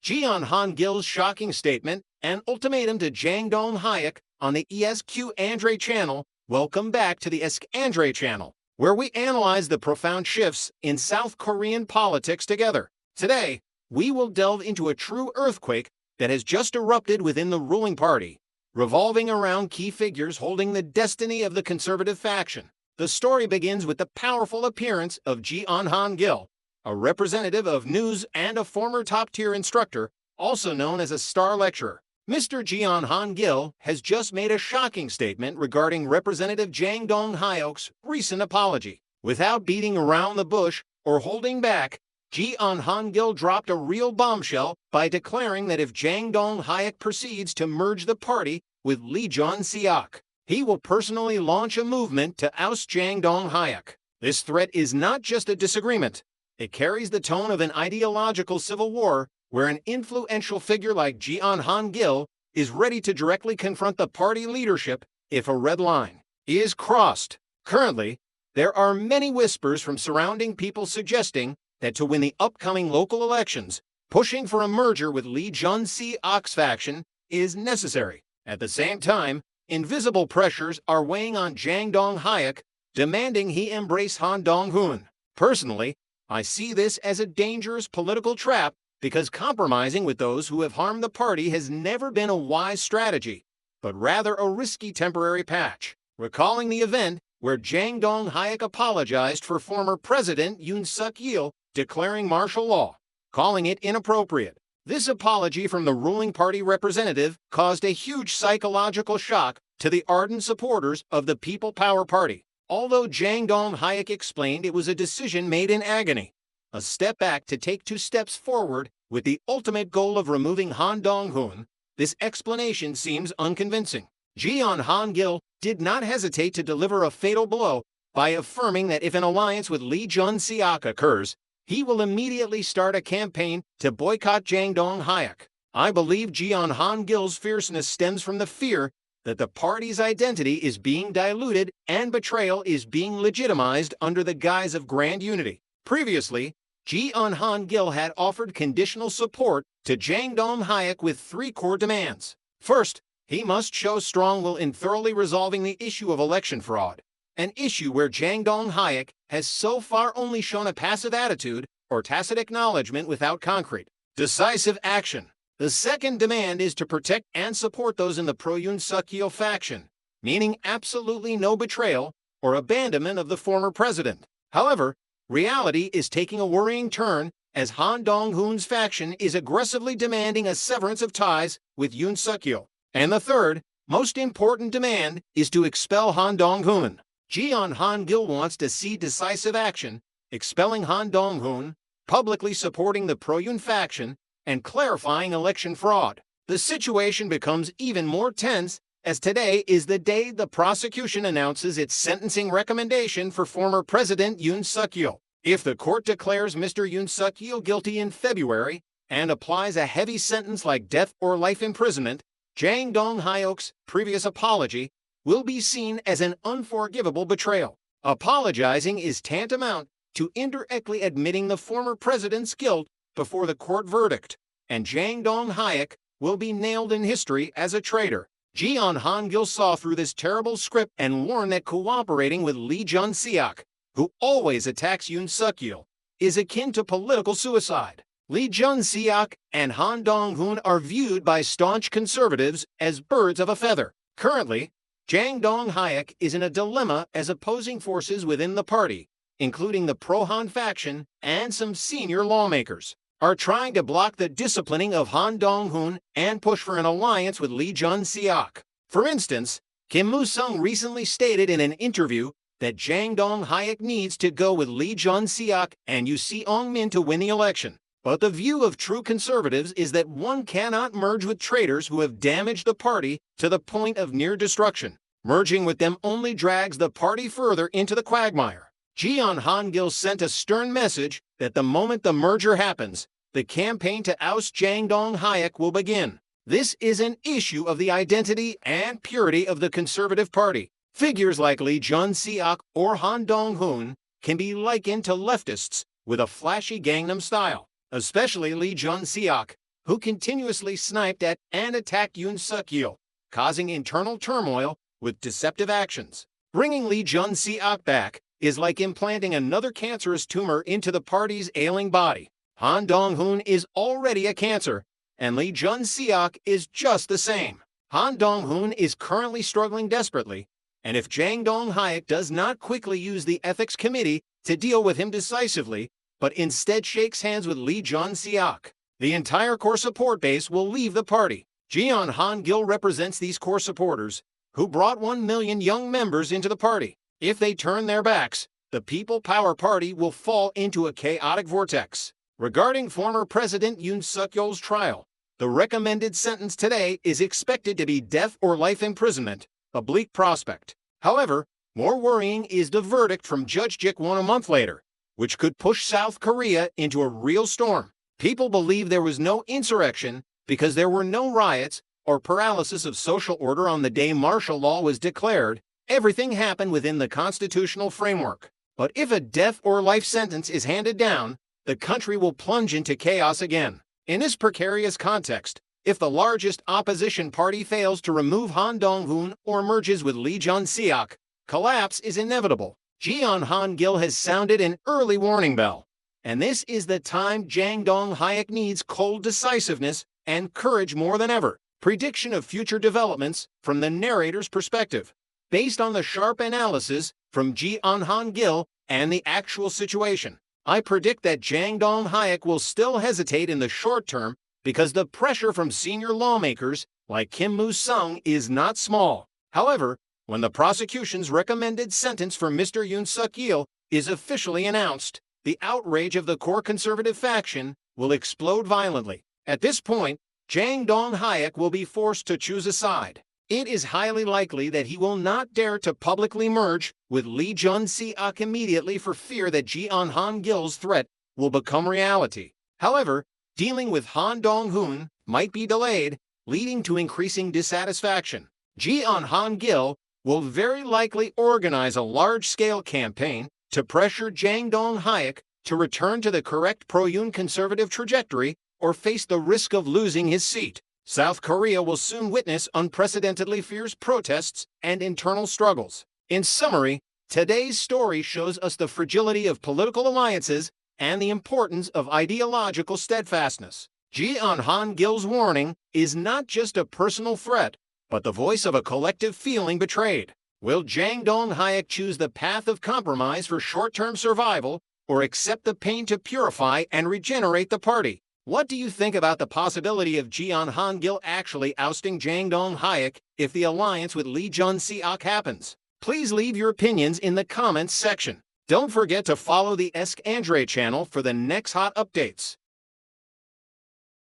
Han-gil's shocking statement and ultimatum to Jang Dong-hayek on the ESQ Andre channel. Welcome back to the ESQ Andre channel, where we analyze the profound shifts in South Korean politics together. Today, we will delve into a true earthquake that has just erupted within the ruling party, revolving around key figures holding the destiny of the conservative faction. The story begins with the powerful appearance of Han-gil, a representative of news and a former top-tier instructor, also known as a star lecturer. Mr. Han-gil has just made a shocking statement regarding Representative Jang Dong-hayek's recent apology. Without beating around the bush or holding back, Han-gil dropped a real bombshell by declaring that if Jang Dong-hayek proceeds to merge the party with Lee Jun-seok, he will personally launch a movement to oust Jang Dong-hayek. This threat is not just a disagreement. It carries the tone of an ideological civil war where an influential figure like Han-gil is ready to directly confront the party leadership if a red line is crossed. Currently, there are many whispers from surrounding people suggesting that to win the upcoming local elections, pushing for a merger with Lee Jun-seok's faction is necessary. At the same time, invisible pressures are weighing on Jang Dong-hayek, demanding he embrace Han Dong-hoon. Personally, I see this as a dangerous political trap because compromising with those who have harmed the party has never been a wise strategy, but rather a risky temporary patch. Recalling the event where Jang Dong-hayek apologized for former President Yoon Suk-yeol declaring martial law, calling it inappropriate. This apology from the ruling party representative caused a huge psychological shock to the ardent supporters of the People Power Party. Although Jang Dong-hayek explained it was a decision made in agony, a step back to take 2 steps forward with the ultimate goal of removing Han Dong-hoon, this explanation seems unconvincing. Han-gil did not hesitate to deliver a fatal blow by affirming that if an alliance with Lee Jun-seok occurs, he will immediately start a campaign to boycott Jang Dong-hayek. I believe Han-gil's fierceness stems from the fear that the party's identity is being diluted and betrayal is being legitimized under the guise of grand unity. Previously, Han-gil had offered conditional support to Jang Dong-hayek with 3 core demands. First, he must show strong will in thoroughly resolving the issue of election fraud, an issue where Jang Dong-hayek has so far only shown a passive attitude or tacit acknowledgement without concrete, decisive action. The second demand is to protect and support those in the pro-Yoon Suk-yeol faction, meaning absolutely no betrayal or abandonment of the former president. However, reality is taking a worrying turn as Han Dong-hoon's faction is aggressively demanding a severance of ties with Yoon Suk-yeol. And the third, most important demand is to expel Han Dong-hoon. Han-gil wants to see decisive action, expelling Han Dong-hoon, publicly supporting the pro-Yoon faction, and clarifying election fraud. The situation becomes even more tense as today is the day the prosecution announces its sentencing recommendation for former President Yoon Suk-yeol. If the court declares Mr. Yoon Suk-yeol guilty in February and applies a heavy sentence like death or life imprisonment, Jang Dong-hayek's previous apology will be seen as an unforgivable betrayal. Apologizing is tantamount to indirectly admitting the former president's guilt before the court verdict, and Jang Dong-hayek will be nailed in history as a traitor. Han-gil saw through this terrible script and warned that cooperating with Lee Jun-seok, who always attacks Yoon Suk-yeol, is akin to political suicide. Lee Jun-seok and Han Dong-hoon are viewed by staunch conservatives as birds of a feather. Currently, Jang Dong-hayek is in a dilemma as opposing forces within the party, including the pro-Han faction and some senior lawmakers, are trying to block the disciplining of Han Dong-hoon and push for an alliance with Lee Jun-seok. For instance, Kim Moo-sung recently stated in an interview that Jang Dong-hayek needs to go with Lee Jun-seok and Yoo Se-ong-min to win the election. But the view of true conservatives is that one cannot merge with traitors who have damaged the party to the point of near destruction. Merging with them only drags the party further into the quagmire. Han-gil sent a stern message that the moment the merger happens, the campaign to oust Jang Dong-hayek will begin. This is an issue of the identity and purity of the Conservative Party. Figures like Lee Jun-seok or Han Dong-hoon can be likened to leftists with a flashy Gangnam style, especially Lee Jun-seok, who continuously sniped at and attacked Yoon Suk-yeol, causing internal turmoil with deceptive actions. Bringing Lee Jun-seok back is like implanting another cancerous tumor into the party's ailing body. Han Dong-hoon is already a cancer, and Lee Jun-seok is just the same. Han Dong-hoon is currently struggling desperately, and if Jang Dong-hyuk does not quickly use the ethics committee to deal with him decisively, but instead shakes hands with Lee Jun-seok, the entire core support base will leave the party. Jeon Han-gil represents these core supporters, who brought 1 million young members into the party. If they turn their backs, the People Power Party will fall into a chaotic vortex. Regarding former President Yoon Suk-yeol's trial, the recommended sentence today is expected to be death or life imprisonment, a bleak prospect. However, more worrying is the verdict from Judge Jik-won a month later, which could push South Korea into a real storm. People believe there was no insurrection because there were no riots or paralysis of social order on the day martial law was declared. Everything happened within the constitutional framework. But if a death or life sentence is handed down, the country will plunge into chaos again. In this precarious context, if the largest opposition party fails to remove Han Dong-hoon or merges with Lee Jun-seok, collapse is inevitable. Jeon Han-gil has sounded an early warning bell, and this is the time Jang Dong-hyuk needs cold decisiveness and courage more than ever. Prediction of future developments from the narrator's perspective. Based on the sharp analysis from Jeon Han-gil and the actual situation, I predict that Jang Dong-hyuk will still hesitate in the short term because the pressure from senior lawmakers like Kim Moo-sung is not small. However, when the prosecution's recommended sentence for Mr. Yoon Suk-yeol is officially announced, the outrage of the core conservative faction will explode violently. At this point, Jang Dong-hyuk will be forced to choose a side. It is highly likely that he will not dare to publicly merge with Lee Jun-seok immediately for fear that Jeon Han-gil's threat will become reality. However, dealing with Han Dong-hoon might be delayed, leading to increasing dissatisfaction. Jeon Han-gil will very likely organize a large-scale campaign to pressure Jang Dong-hyuk to return to the correct pro-Yoon conservative trajectory or face the risk of losing his seat. South Korea will soon witness unprecedentedly fierce protests and internal struggles. In summary, today's story shows us the fragility of political alliances and the importance of ideological steadfastness. Jeon Han-gil's warning is not just a personal threat, but the voice of a collective feeling betrayed. Will Jang Dong-hyuk choose the path of compromise for short-term survival or accept the pain to purify and regenerate the party? What do you think about the possibility of Jeon Han-gil actually ousting Jang Dong-hyuk if the alliance with Lee Jun-seok happens? Please leave your opinions in the comments section. Don't forget to follow the ESC Andre channel for the next hot updates.